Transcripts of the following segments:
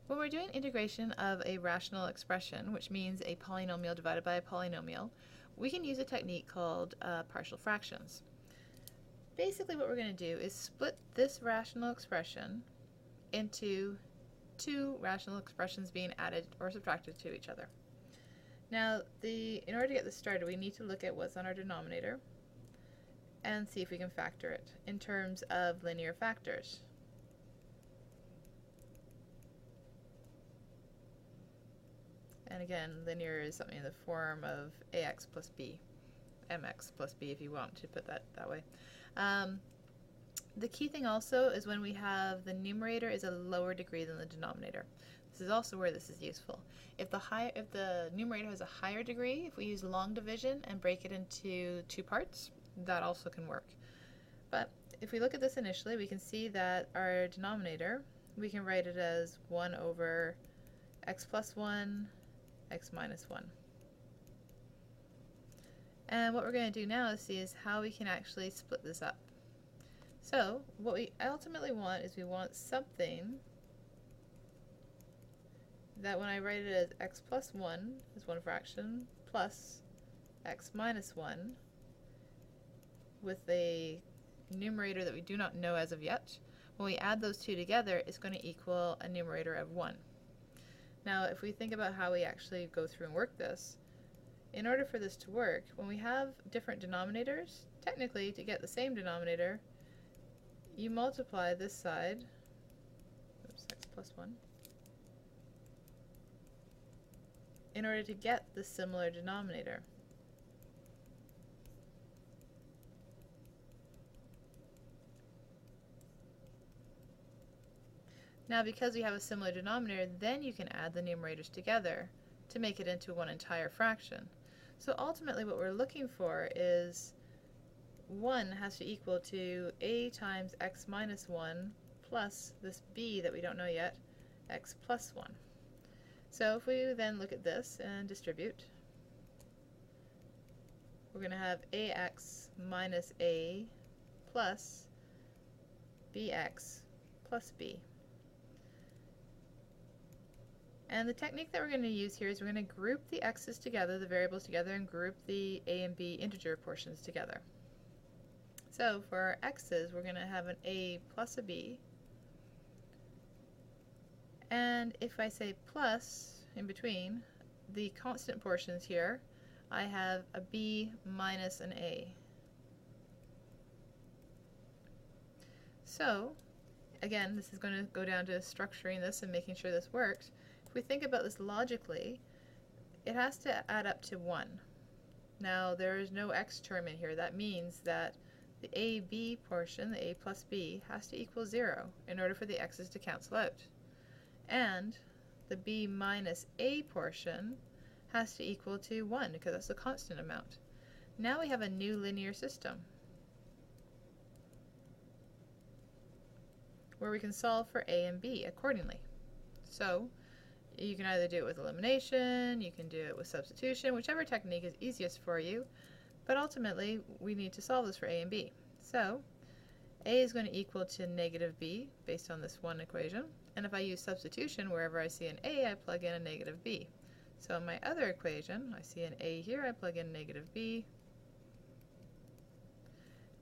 When we're doing integration of a rational expression, which means a polynomial divided by a polynomial, we can use a technique called partial fractions. Basically what we're going to do is split this rational expression into two rational expressions being added or subtracted to each other. Now, in order to get this started, we need to look at what's on our denominator and see if we can factor it in terms of linear factors. And again, linear is something in the form of ax plus b, mx plus b if you want to put that way. The key thing also is when we have the numerator is a lower degree than the denominator. This is also where this is useful. If the numerator has a higher degree, if we use long division and break it into two parts, that also can work. But if we look at this initially, we can see that our denominator, we can write it as 1 over x plus 1, x minus 1. And what we're going to do now is see how we can actually split this up. So what we ultimately want is we want something that when I write it as x plus 1 is one fraction plus x minus 1 with a numerator that we do not know as of yet. When we add those two together, it's going to equal a numerator of 1. Now if we think about how we actually go through and work this, in order for this to work, when we have different denominators, technically to get the same denominator, you multiply this side, oops, x plus 1, in order to get the similar denominator. Now because we have a similar denominator, then you can add the numerators together to make it into one entire fraction. So ultimately what we're looking for is 1 has to equal to a times x minus 1 plus this b that we don't know yet, x plus 1. So if we then look at this and distribute, we're going to have ax minus a plus bx plus b. And the technique that we're going to use here is we're going to group the x's together, the variables together, and group the a and b integer portions together. So for our x's, we're going to have an a plus a b. And if I say plus in between, the constant portions here, I have a b minus an a. So, again, this is going to go down to structuring this and making sure this works. If we think about this logically, it has to add up to 1. Now, there is no x term in here. That means that the AB portion, the a plus b, has to equal 0 in order for the x's to cancel out. And the b minus a portion has to equal to 1 because that's a constant amount. Now we have a new linear system where we can solve for a and b accordingly. So you can either do it with elimination, you can do it with substitution, whichever technique is easiest for you. But ultimately, we need to solve this for a and b. So, a is going to equal to negative b based on this one equation. And if I use substitution, wherever I see an a, I plug in a negative b. So in my other equation, I see an a here, I plug in negative b.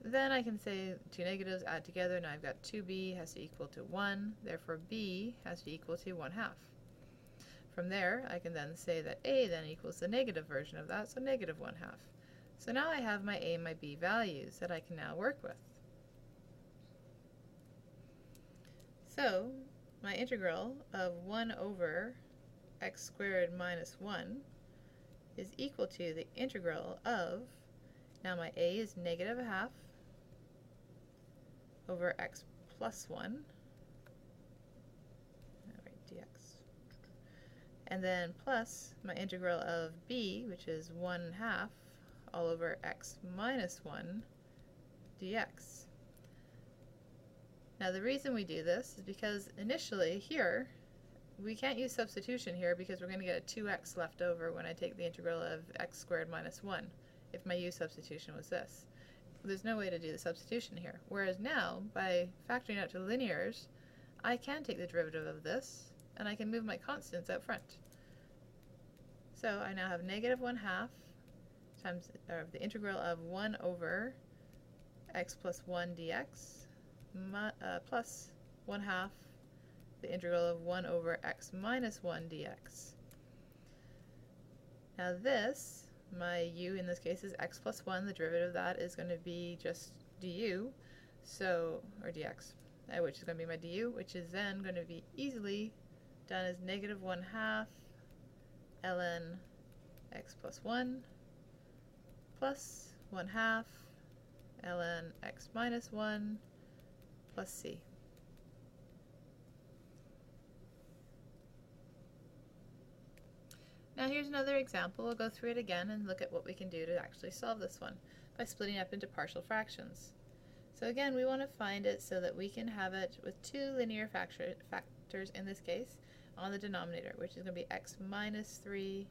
Then I can say two negatives add together. Now I've got 2b has to equal to 1. Therefore, b has to equal to 1/2. From there, I can then say that a then equals the negative version of that, so negative 1/2. So now I have my a and my b values that I can now work with. So my integral of 1 over x squared minus 1 is equal to the integral of, now my a is negative 1/2 over x plus 1, dx, and then plus my integral of b, which is 1/2 all over x minus 1 dx. Now the reason we do this is because initially here we can't use substitution here because we're going to get a 2x left over when I take the integral of x squared minus 1 if my u substitution was this. There's no way to do the substitution here. Whereas now, by factoring out to linears, I can take the derivative of this and I can move my constants out front. So I now have negative 1/2 times the integral of 1 over x plus 1 dx plus 1/2 the integral of 1 over x minus 1 dx. Now this, my u in this case is x plus 1, the derivative of that is going to be just du, so, or dx, which is going to be my du, which is then going to be easily done as negative 1/2 ln x plus 1 plus 1/2 ln x minus 1 plus c. Now here's another example. We'll go through it again and look at what we can do to actually solve this one by splitting up into partial fractions. So again, we want to find it so that we can have it with two linear factors in this case on the denominator, which is going to be x minus 3,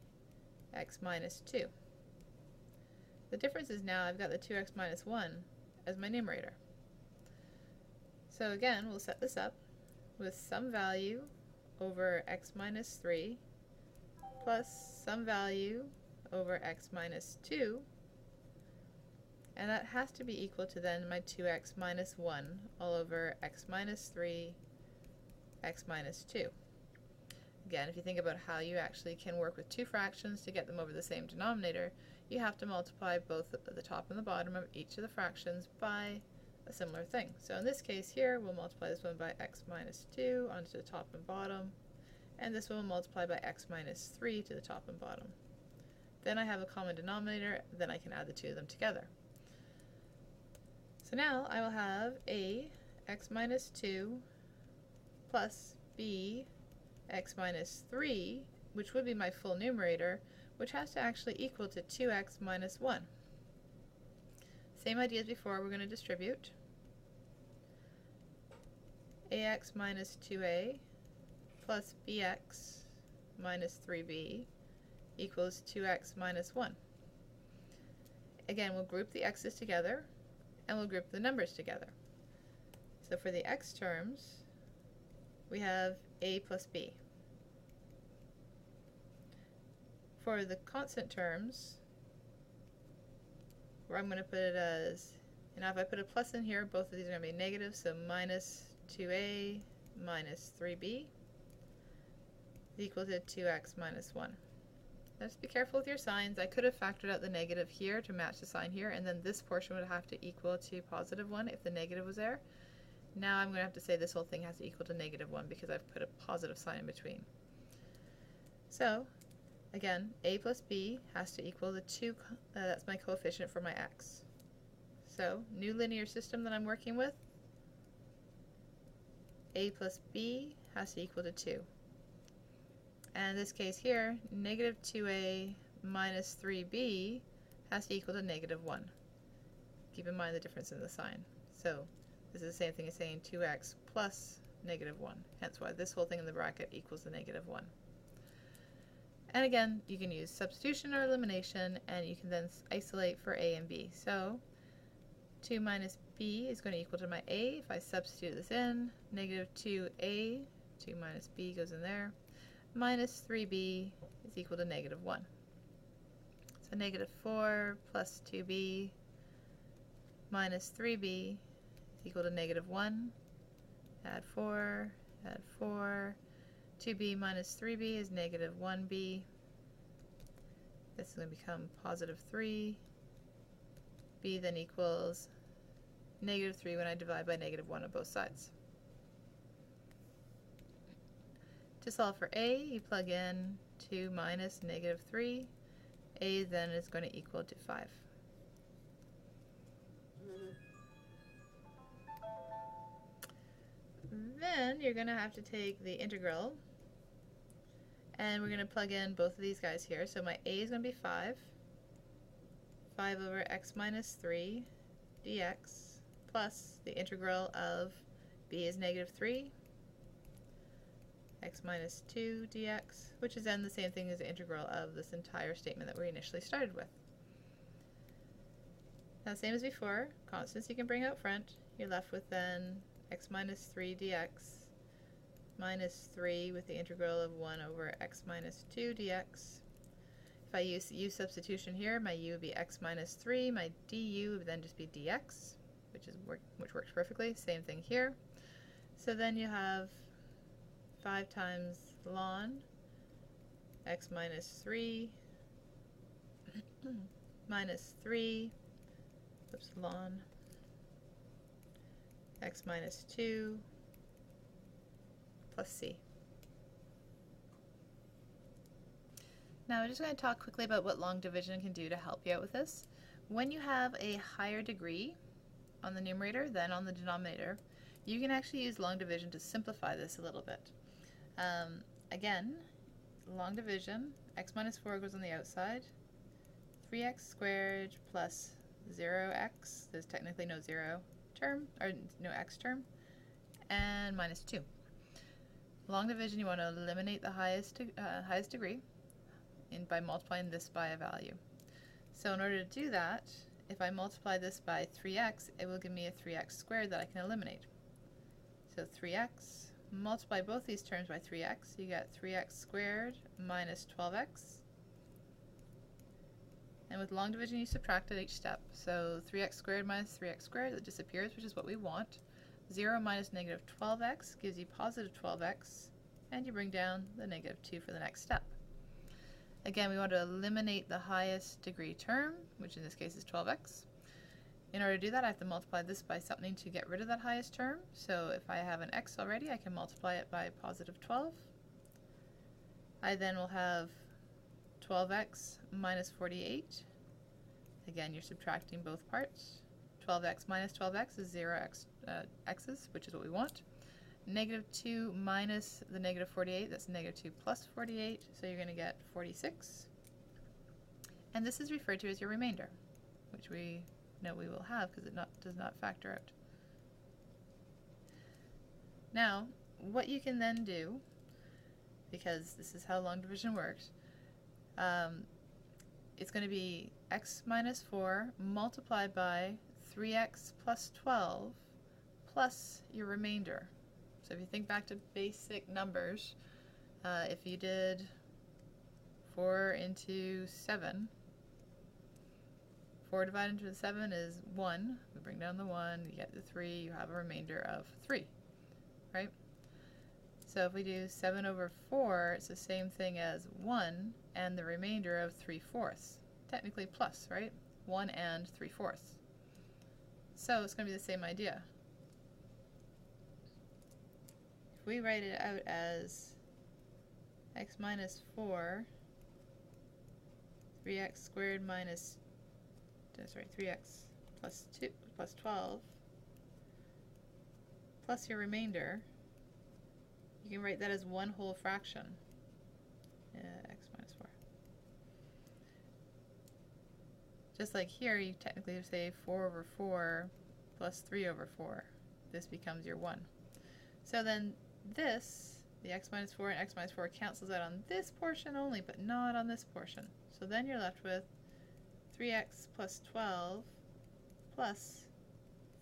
x minus 2. The difference is now I've got the 2x minus 1 as my numerator. So again, we'll set this up with some value over x minus 3 plus some value over x minus 2, and that has to be equal to then my 2x minus 1 all over x minus 3, x minus 2. Again, if you think about how you actually can work with two fractions to get them over the same denominator, you have to multiply both the top and the bottom of each of the fractions by a similar thing. So in this case here, we'll multiply this one by x minus 2 onto the top and bottom, and this one will multiply by x minus 3 to the top and bottom. Then I have a common denominator, then I can add the two of them together. So now I will have a x minus 2 plus b x minus 3, which would be my full numerator, which has to actually equal to 2x minus 1. Same idea as before, we're going to distribute. Ax minus 2a plus bx minus 3b equals 2x minus 1. Again, we'll group the x's together, and we'll group the numbers together. So for the x terms, we have a plus b. For the constant terms, where I'm going to put it as, if I put a plus in here, both of these are going to be negative, so minus 2a minus 3b is equal to 2x minus 1. Now just be careful with your signs. I could have factored out the negative here to match the sign here, and then this portion would have to equal to positive 1 if the negative was there. Now I'm going to have to say this whole thing has to equal to negative 1 because I've put a positive sign in between. So again, a plus b has to equal the 2, that's my coefficient for my x. So new linear system that I'm working with, a plus b has to equal to 2. And in this case here, negative 2a minus 3b has to equal to negative 1. Keep in mind the difference in the sign. So this is the same thing as saying 2x plus negative 1, hence why this whole thing in the bracket equals the negative 1. And again, you can use substitution or elimination, and you can then isolate for a and b. So 2 minus b is going to equal to my a. If I substitute this in, negative 2a, 2 minus b goes in there, minus 3b is equal to negative 1. So negative 4 plus 2b minus 3b is equal to negative 1. Add 4, 2b minus 3b is negative 1b. This is going to become positive 3. b then equals negative 3 when I divide by negative 1 on both sides. To solve for a, you plug in 2 minus negative 3. A then is going to equal to 5. Then you're going to have to take the integral, and we're going to plug in both of these guys here. So my a is going to be 5 over x minus 3 dx plus the integral of b is negative 3, x minus 2 dx, which is then the same thing as the integral of this entire statement that we initially started with. Now same as before, constants you can bring out front. You're left with then x minus 3 dx minus 3 with the integral of 1 over x minus 2 dx. If I use u substitution here, my u would be x minus 3, my du would then just be dx, which works perfectly. Same thing here. So then you have 5 times ln x minus 3 minus 3, ln x minus 2 plus c. Now we're just going to talk quickly about what long division can do to help you out with this. When you have a higher degree on the numerator than on the denominator, you can actually use long division to simplify this a little bit. Again, long division, x minus 4 goes on the outside, 3x squared plus 0x, there's technically no 0 term, or no x term, and minus 2. Long division, you want to eliminate the highest degree by multiplying this by a value. So in order to do that, if I multiply this by 3x, it will give me a 3x squared that I can eliminate. So 3x, multiply both these terms by 3x, you get 3x squared minus 12x. And with long division, you subtract at each step. So 3x squared minus 3x squared, that disappears, which is what we want. 0 minus negative 12x gives you positive 12x, and you bring down the negative 2 for the next step. Again, we want to eliminate the highest degree term, which in this case is 12x. In order to do that, I have to multiply this by something to get rid of that highest term. So if I have an x already, I can multiply it by positive 12. I then will have 12x minus 48. Again, you're subtracting both parts. 12x minus 12x is 0x x's, which is what we want. Negative 2 minus the negative 48, that's negative 2 plus 48, so you're going to get 46. And this is referred to as your remainder, which we know we will have because it does not factor out. Now, what you can then do, because this is how long division works, it's going to be x minus 4 multiplied by 3x plus 12 plus your remainder. So if you think back to basic numbers, if you did 4 into 7, 4 divided into 7 is 1. We bring down the 1, you get the 3, you have a remainder of 3, right? So if we do 7 over 4, it's the same thing as 1 and the remainder of 3/4. Technically plus, right? 1 and 3/4. So it's going to be the same idea. If we write it out as x minus 4, 3x squared minus, 3x plus 2 plus 12 plus your remainder, you can write that as one whole fraction. X minus 4. Just like here, you technically say 4 over 4 plus 3 over 4. This becomes your 1. So then this, the x minus 4 and x minus 4 cancels out on this portion only, but not on this portion. So then you're left with 3x plus 12 plus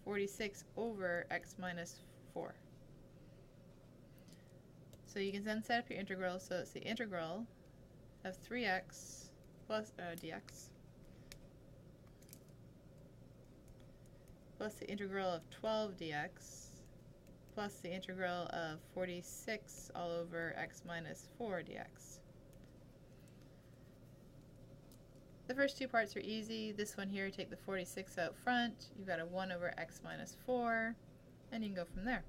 46 over x minus 4. So you can then set up your integral, so it's the integral of 3x plus dx plus the integral of 12 dx plus the integral of 46 all over x minus 4 dx. The first two parts are easy. This one here, take the 46 out front. You've got a 1 over x minus 4, and you can go from there.